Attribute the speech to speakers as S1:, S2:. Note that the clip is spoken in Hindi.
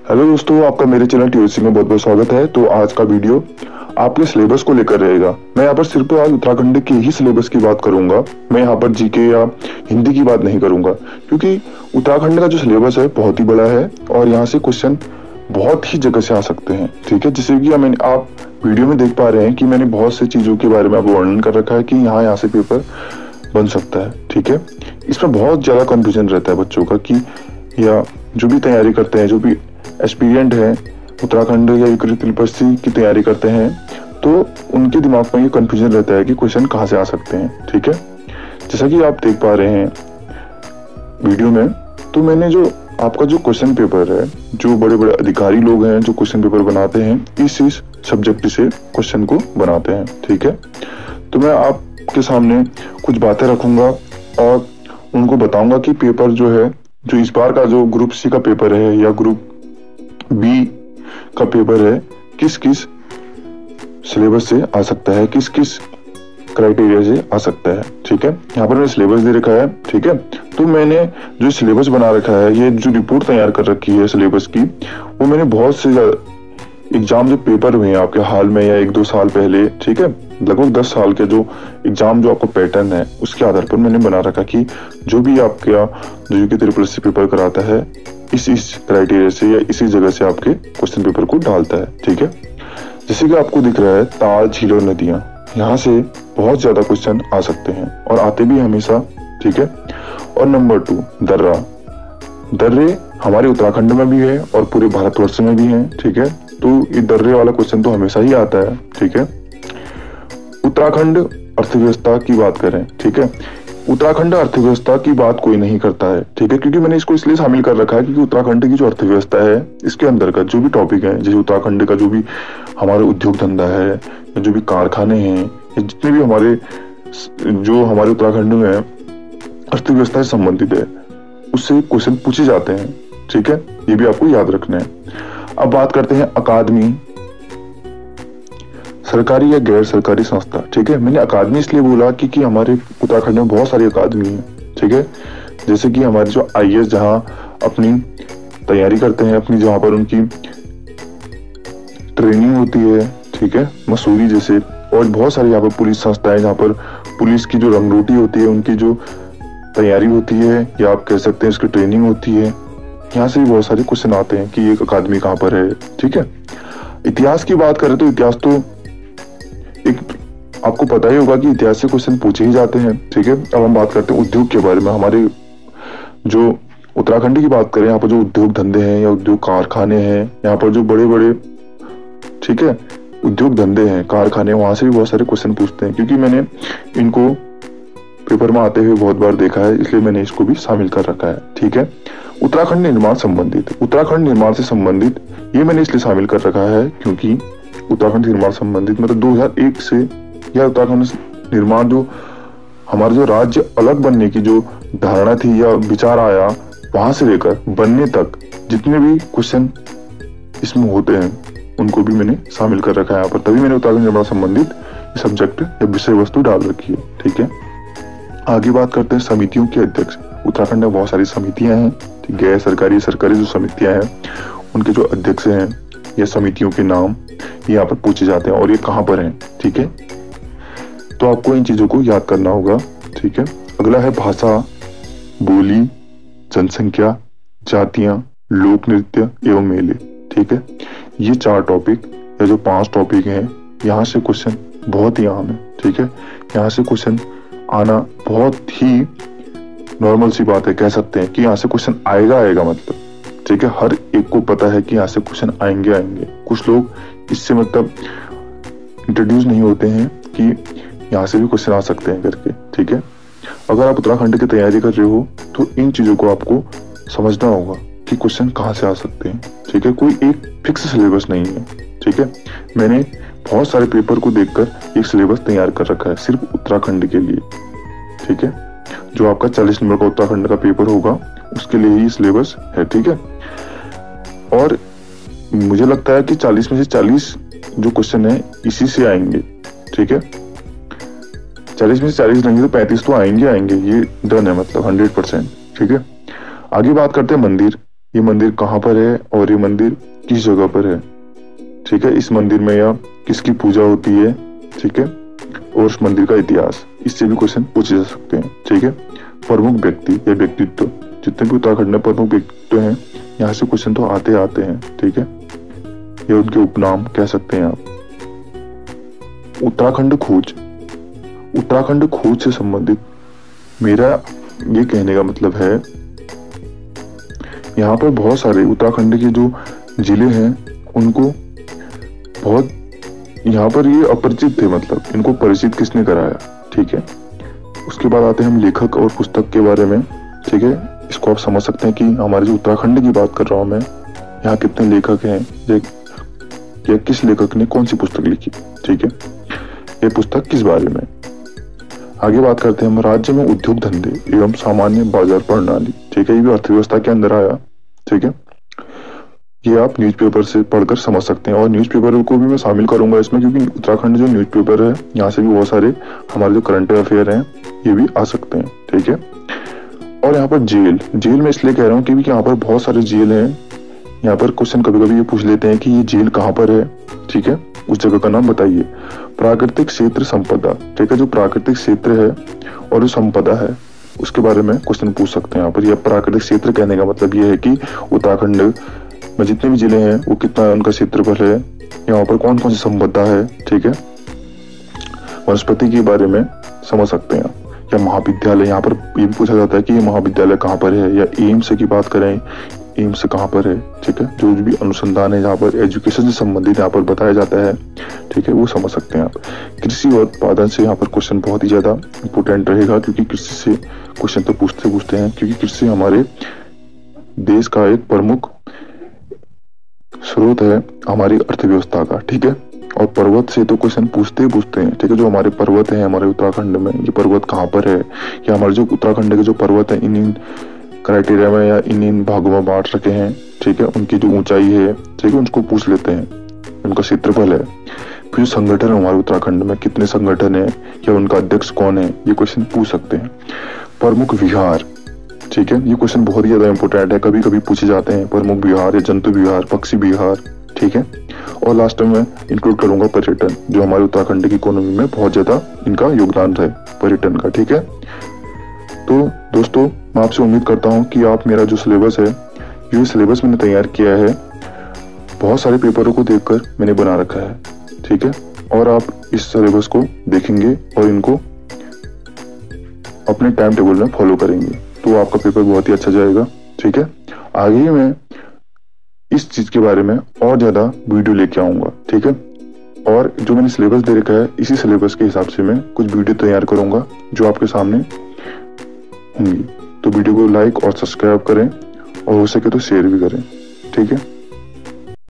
S1: हेलो दोस्तों, आपका मेरे चैनल TOC में बहुत बहुत स्वागत है। तो आज का वीडियो आपके सिलेबस को लेकर रहेगा। मैं यहाँ पर सिर्फ आज उत्तराखंड के ही सिलेबस की बात करूंगा। मैं यहाँ पर जीके या हिंदी की बात नहीं करूंगा, क्योंकि उत्तराखंड का जो सिलेबस है बहुत ही बड़ा है और यहाँ से क्वेश्चन बहुत ही जगह से आ सकते हैं। ठीक है, जैसे कि आप वीडियो में देख पा रहे हैं कि मैंने बहुत सी चीजों के बारे में आपको वर्णन कर रखा है कि यहाँ से पेपर बन सकता है। ठीक है, इसमें बहुत ज्यादा कंफ्यूजन रहता है बच्चों का कि या जो भी तैयारी करते हैं, जो भी एस्पिरेंट है उत्तराखंड या यूपी की तैयारी करते हैं, तो उनके दिमाग में ये कंफ्यूजन रहता है कि क्वेश्चन कहाँ से आ सकते हैं। ठीक है, जैसा कि आप देख पा रहे हैं वीडियो में, तो मैंने जो आपका जो क्वेश्चन पेपर है, जो बड़े बड़े अधिकारी लोग हैं जो क्वेश्चन पेपर बनाते हैं, इस सब्जेक्ट से क्वेश्चन को बनाते हैं। ठीक है, तो मैं आपके सामने कुछ बातें रखूंगा और उनको बताऊंगा कि पेपर जो है, जो इस बार का जो ग्रुप C का पेपर है या ग्रुप B का पेपर है, किस किस सिलेबस से आ सकता है, किस किस क्राइटेरिया से आ सकता है। ठीक है, यहाँ पर मैंने सिलेबस दे रखा है। ठीक है, तो मैंने जो सिलेबस बना रखा है, ये जो रिपोर्ट तैयार कर रखी है सिलेबस की, वो मैंने बहुत से एग्जाम जो पेपर हुए हैं आपके हाल में या 1-2 साल पहले, ठीक है, लगभग 10 साल के जो एग्जाम जो आपको पैटर्न है, उसके आधार पर मैंने बना रखा कि जो भी आपके जो यूपी TSS पेपर कराता है, इस क्राइटेरिया से या इसी जगह से आपके क्वेश्चन पेपर को डालता है। ठीक है, जैसे कि आपको दिख रहा है ताल, झील और नदियां, यहाँ से बहुत ज्यादा क्वेश्चन आ सकते हैं और आते भी हमेशा। ठीक है, और नंबर 2 दर्रे हमारे उत्तराखंड में भी है और पूरे भारतवर्ष में भी है। ठीक है, तो ये दर्रे वाला क्वेश्चन तो हमेशा ही आता है। ठीक है, उत्तराखंड अर्थव्यवस्था की बात करें, ठीक है, उत्तराखंड अर्थव्यवस्था की बात कोई नहीं करता है। ठीक है, क्योंकि मैंने इसको इसलिए शामिल कर रखा है क्योंकि उत्तराखंड की जो अर्थव्यवस्था है, इसके अंदर का जो भी टॉपिक है, जैसे उत्तराखंड का जो भी हमारे उद्योग धंधा है, जो भी कारखाने हैं, जितने भी हमारे उत्तराखंड में अर्थव्यवस्था से संबंधित है, उससे क्वेश्चन पूछे जाते हैं। ठीक है, ये भी आपको याद रखना है। अब बात करते हैं अकादमी, सरकारी या गैर सरकारी संस्था। ठीक है, मैंने अकादमी इसलिए बोला क्योंकि हमारे उत्तराखंड में बहुत सारी अकादमी है। ठीक है, जैसे कि हमारे जो IAS जहां अपनी तैयारी करते हैं, अपनी जहां पर उनकी ट्रेनिंग होती है, ठीक है, मसूरी जैसे, और बहुत सारी यहाँ पर पुलिस संस्थाएं जहाँ पर पुलिस की जो रंगरोटी होती है, उनकी जो तैयारी होती है, या आप कह सकते हैं उसकी ट्रेनिंग होती है, यहाँ से भी बहुत सारे क्वेश्चन आते हैं कि ये अकादमी कहाँ पर है। ठीक है, इतिहास की बात करें तो इतिहास तो एक आपको पता ही होगा कि इतिहास से क्वेश्चन पूछे ही जाते हैं। ठीक है, अब हम बात करते हैं उद्योग के बारे में। हमारे जो उत्तराखंड की बात करें, यहाँ पर जो उद्योग धंधे हैं या उद्योग कारखाने हैं, यहाँ पर जो बड़े बड़े, ठीक है, उद्योग धंधे हैं, कारखाने, वहां से भी बहुत सारे क्वेश्चन पूछते हैं, क्योंकि मैंने इनको पेपर में आते हुए बहुत बार देखा है, इसलिए मैंने इसको भी शामिल कर रखा है। ठीक है, उत्तराखंड निर्माण से संबंधित ये मैंने इसलिए शामिल कर रखा है क्योंकि उत्तराखंड निर्माण संबंधित मतलब 2001 से, या उत्तराखंड निर्माण जो हमारा जो राज्य अलग बनने की जो धारणा थी या विचार आया, वहां से लेकर बनने तक जितने भी क्वेश्चन इसमें होते हैं, उनको भी मैंने शामिल कर रखा है यहाँ पर। तभी मैंने उत्तराखंड निर्माण संबंधित सब्जेक्ट या विषय वस्तु डाल रखी है। ठीक है, आगे बात करते हैं समितियों के अध्यक्ष। उत्तराखंड में बहुत सारी समितियां हैं, गैर सरकारी, सरकारी जो समितियां हैं, उनके जो अध्यक्ष हैं या समितियों के नाम यहाँ पर पूछे जाते हैं और ये कहाँ पर हैं। ठीक है, तो आपको इन चीजों को याद करना होगा। ठीक है, अगला है भाषा, बोली, जनसंख्या, जातियां, लोक नृत्य एवं मेले। ठीक है, ये 4 टॉपिक या जो 5 टॉपिक हैं, यहाँ से क्वेश्चन बहुत ही आम है। ठीक है, यहाँ से क्वेश्चन आना बहुत ही नॉर्मल सी बात है, कह सकते हैं कि यहाँ से क्वेश्चन आएगा मतलब। ठीक है, हर एक को पता है कि यहाँ से क्वेश्चन आएंगे। कुछ लोग इससे मतलब इंट्रोड्यूस नहीं होते हैं कि यहाँ से भी क्वेश्चन आ सकते हैं करके। ठीक है, अगर आप उत्तराखंड की तैयारी कर रहे हो तो इन चीजों को आपको समझना होगा कि क्वेश्चन कहाँ से आ सकते हैं। ठीक है, कोई एक फिक्स सिलेबस नहीं है। ठीक है, मैंने बहुत सारे पेपर को देखकर एक सिलेबस तैयार कर रखा है सिर्फ उत्तराखंड के लिए। ठीक है, जो आपका 40 नंबर का उत्तराखंड का पेपर होगा, उसके लिए ही सिलेबस है। ठीक है, और मुझे लगता है कि 40 में से 40 जो क्वेश्चन है इसी से आएंगे। ठीक है, 40 में से 40 नहीं तो 35 तो आएंगे, ये डन है, मतलब 100%। ठीक है, आगे बात करते हैं मंदिर। ये मंदिर कहाँ पर है और ये मंदिर किस जगह पर है, ठीक है। इस मंदिर में या किसकी पूजा होती है, ठीक है, और उस मंदिर का इतिहास, इससे भी क्वेश्चन पूछे जा सकते हैं, ठीक है। प्रमुख व्यक्ति या व्यक्तित्व, जितने भी उत्तराखंड में प्रमुख व्यक्तित्व हैं यहाँ से क्वेश्चन तो आते आते हैं, ठीक है। ये उनके उपनाम कह सकते हैं आप। उत्तराखंड खोज, उत्तराखंड खोज से संबंधित मेरा ये कहने का मतलब है, यहाँ पर बहुत सारे उत्तराखंड के जो जिले हैं उनको बहुत, यहाँ पर ये अपरिचित थे, मतलब इनको परिचित किसने कराया, ठीक है। उसके बाद आते हैं हम लेखक और पुस्तक के बारे में, ठीक है। इसको आप समझ सकते हैं कि हमारे जो उत्तराखंड की बात कर रहा हूं मैं, यहाँ कितने लेखक हैं या किस लेखक ने कौन सी पुस्तक लिखी, ठीक है। ये पुस्तक किस बारे में। आगे बात करते हैं हम राज्य में उद्योग धंधे एवं सामान्य बाजार प्रणाली, ठीक है। ये भी अर्थव्यवस्था के अंदर आया, ठीक है। ये आप न्यूज़पेपर से पढ़कर समझ सकते हैं और न्यूज़पेपर को भी मैं शामिल करूंगा इसमें, क्योंकि उत्तराखंड जो न्यूज़पेपर है यहाँ से भी बहुत सारे हमारे जो करंट अफेयर हैं ये भी आ सकते हैं, ठीक है। और यहाँ पर जेल में इसलिए कह रहा हूँ क्योंकि यहाँ पर बहुत सारे जेल हैं। यहाँ पर क्वेश्चन कभी कभी ये पूछ लेते हैं कि ये जेल कहाँ पर है, ठीक है, उस जगह का नाम बताइए। प्राकृतिक क्षेत्र संपदा, ठीक है, जो प्राकृतिक क्षेत्र है और जो संपदा है उसके बारे में क्वेश्चन पूछ सकते हैं यहाँ पर। यह प्राकृतिक क्षेत्र कहने का मतलब ये है कि उत्तराखंड में जितने भी जिले हैं वो कितना उनका क्षेत्रफल है, यहाँ पर कौन कौन सी संपदा है, ठीक है। वनस्पति के बारे में समझ सकते हैं। या महाविद्यालय, यहाँ पर ये भी पूछा जाता है कि ये महाविद्यालय कहाँ पर है, या एम्स की बात करें, एम्स कहाँ पर है, ठीक है। जो भी अनुसंधान है जहाँ पर एजुकेशन से संबंधित यहाँ पर बताया जाता है, ठीक है, वो समझ सकते हैं आप। कृषि और उत्पादन से यहाँ पर क्वेश्चन बहुत ही ज्यादा इंपोर्टेंट रहेगा, क्योंकि कृषि से क्वेश्चन तो पूछते हैं, क्योंकि कृषि हमारे देश का एक प्रमुख स्रोत है हमारी अर्थव्यवस्था का, ठीक है। और पर्वत से तो क्वेश्चन पूछते हैं, ठीक है। जो हमारे पर्वत हैं हमारे उत्तराखंड में, ये पर्वत कहाँ पर है, या हमारे जो उत्तराखंड के जो पर्वत है इन क्राइटेरिया में या इन भागों में बांट रखे हैं, ठीक है। उनकी जो ऊंचाई है, ठीक है, उनको पूछ लेते हैं, उनका क्षेत्रफल है। फिर संगठन हमारे उत्तराखंड में कितने संगठन है या उनका अध्यक्ष कौन है, ये क्वेश्चन पूछ सकते हैं। प्रमुख विहार, ठीक है, ये क्वेश्चन बहुत ही ज्यादा इंपॉर्टेंट है, कभी कभी पूछे जाते हैं। प्रमुख विहार या जंतु विहार, पक्षी विहार, ठीक है। और लास्ट में मैं इंक्लूड करूंगा पर्यटन, जो हमारे उत्तराखंड की इकोनॉमी में बहुत ज्यादा इनका योगदान है पर्यटन का, ठीक है। तो दोस्तों मैं आपसे उम्मीद करता हूं कि आप मेरा जो सिलेबस है, ये सिलेबस मैंने तैयार किया है, बहुत सारे पेपरों को देखकर मैंने बना रखा है, ठीक है। और आप इस सिलेबस को देखेंगे और इनको अपने टाइम टेबल में फॉलो करेंगे तो आपका पेपर बहुत ही अच्छा जाएगा, ठीक है। आगे मैं इस चीज के बारे में और ज्यादा वीडियो लेके आऊंगा, ठीक है। और जो मैंने सिलेबस दे रखा है, इसी सिलेबस के हिसाब से मैं कुछ वीडियो तैयार करूंगा जो आपके सामने होंगी। तो वीडियो को लाइक और सब्सक्राइब करें और हो सके तो शेयर भी करें, ठीक है।